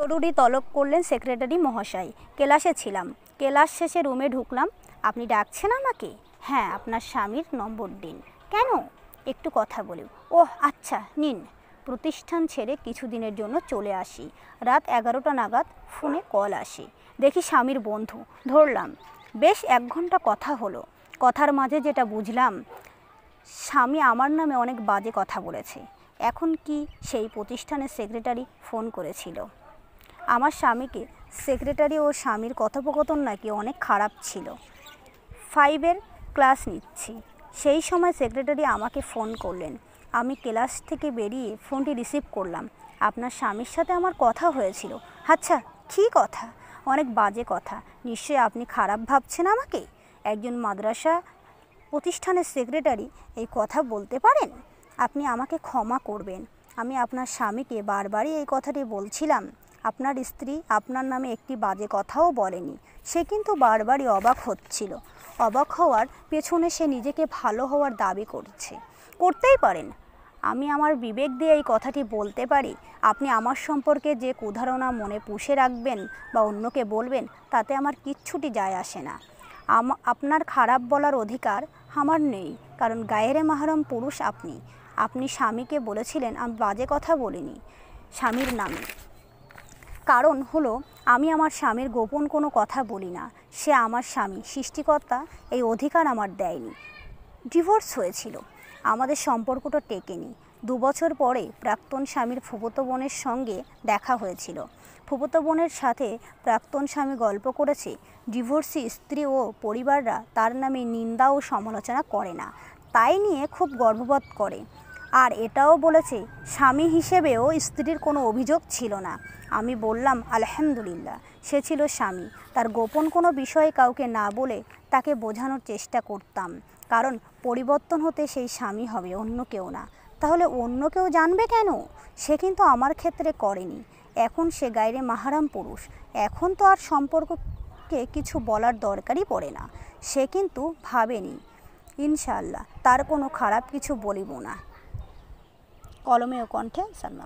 জরুরি তলব করলেন সেক্রেটারি মহাশয়। ক্লাসে ছিলাম, ক্লাস শেষে রুমে ঢুকলাম। আপনি ডাকছেন আমাকে? হ্যাঁ, আপনার স্বামীর নম্বর দিন। কেন? একটু কথা বলি। ওহ আচ্ছা, নিন। প্রতিষ্ঠান ছেড়ে কিছুদিনের জন্য চলে আসি। রাত 11টা নাগাদ ফোনে কল আসে, দেখি স্বামীর বন্ধু। ধরলাম। বেশ 1 ঘন্টা কথা হলো। কথার মাঝে যেটা বুঝলাম, স্বামী আমার নামে অনেক বাজে কথা বলেছে। এখন কি সেই প্রতিষ্ঠানের সেক্রেটারি ফোন করেছিল। আমার স্বামীকে সেক্রেটারি ও স্বামীর কথোপকথন নাকি অনেক খারাপ ছিল। 5-এর ক্লাস নিচ্ছি, সেই সময় সেক্রেটারি আমাকে ফোন করলেন। আমি ক্লাস থেকে বেরিয়ে ফোনটি রিসিভ করলাম। আপনার স্বামীর সাথে আমার কথা হয়েছিল। আচ্ছা, কী কথা? অনেক বাজে কথা। নিশ্চয়ই আপনি খারাপ ভাবছেন আমাকে। একজন মাদ্রাসা প্রতিষ্ঠানের সেক্রেটারি এই কথা বলতে পারেন? আপনি আমাকে ক্ষমা করবেন। আমি আপনার স্বামীকে বারবারই এই কথাটি বলছিলাম। আপনার স্ত্রী আপনার নামে একটি বাজে কথাও বলেনি। সে কিন্তু বারবারই অবাক হচ্ছিল। অবাক হওয়ার পেছনে সে নিজেকে ভালো হওয়ার দাবি করতেই পারেন। আমি আমার বিবেক দিয়ে এই কথাটি বলতে পারি। আপনি আমার সম্পর্কে যে কুধারণা মনে পুষে রাখবেন বা অন্যকে বলবেন, তাতে আমার কিচ্ছুটি যায় আসে না। আপনার খারাপ বলার অধিকার আমার নেই, কারণ গায়েরে মাহরম পুরুষ আপনি। আপনি স্বামীকে বলেছিলেন আমি বাজে কথা বলিনি স্বামীর নামে। কারণ হলো, আমি আমার স্বামীর গোপন কোনো কথা বলি না। সে আমার স্বামী, সৃষ্টিকর্তা এই অধিকার আমার দেয়নি। ডিভোর্স হয়েছিল, আমাদের সম্পর্কটা টেকেনি। 2 বছর পরে প্রাক্তন স্বামীর ফুফুতো বোনের সঙ্গে দেখা হয়েছিল। ফুফুতো বোনের সাথে প্রাক্তন স্বামী গল্প করেছে, ডিভোর্সি স্ত্রী ও পরিবাররা তার নামে নিন্দা ও সমালোচনা করে না, তাই নিয়ে খুব গর্ববোধ করে। আর এটাও বলেছে স্বামী হিসেবেও স্ত্রীর কোনো অভিযোগ ছিল না। আমি বললাম আলহামদুলিল্লাহ, সে ছিল স্বামী। তার গোপন কোনো বিষয়ে কাউকে না বলে তাকে বোঝানোর চেষ্টা করতাম, কারণ পরিবর্তন হতে সেই স্বামী হবে, অন্য কেউ না। তাহলে অন্য কেউ জানবে কেন? সে কিন্তু আমার ক্ষেত্রে করেনি। এখন সে গায়রে মাহরাম পুরুষ। এখন তো আর সম্পর্ককে কিছু বলার দরকারই পড়ে না। সে কিন্তু ভাবেনি। ইনশাআল্লাহ তার কোনো খারাপ কিছু বলিব না। কলমে ও কণ্ঠে সালমা।